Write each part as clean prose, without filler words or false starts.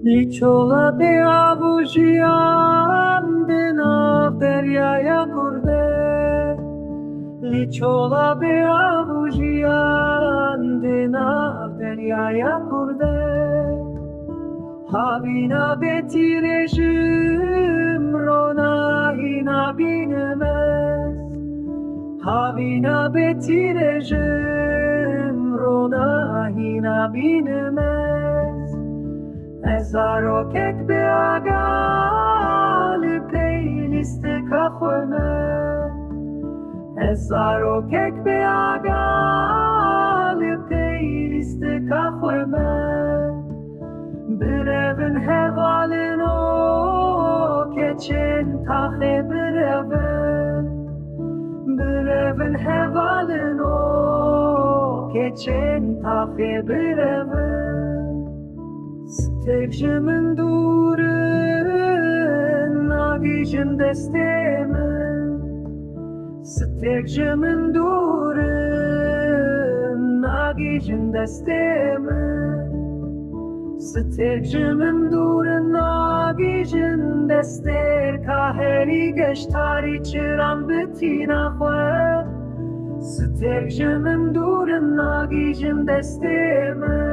Niçola be avujian dena deryaya kurde. Niçola be avujian dena deryaya kurde. Havina betirejim rona hina binemez. Havina betirejim rona hina binemez. Ezaro kek be agal playlist kafeme. Ezaro kek be agal playlist kafeme. Brevin hevalin o keçin tahe brevin. Brevin hevalin o keçin tahe brevin. Stevjimin durun agijin destemin. Stevjimin durun agijin destemin. Stevjimin durun agijin dester kaheri geştari çıran bitina khwe. Stevjimin durun agijin destemin.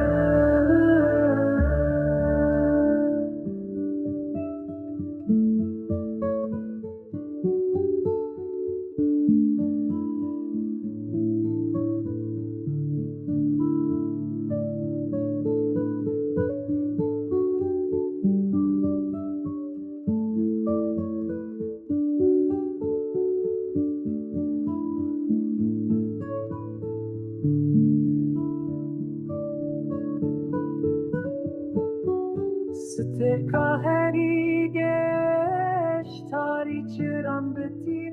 Steka heri geş tari çıran biti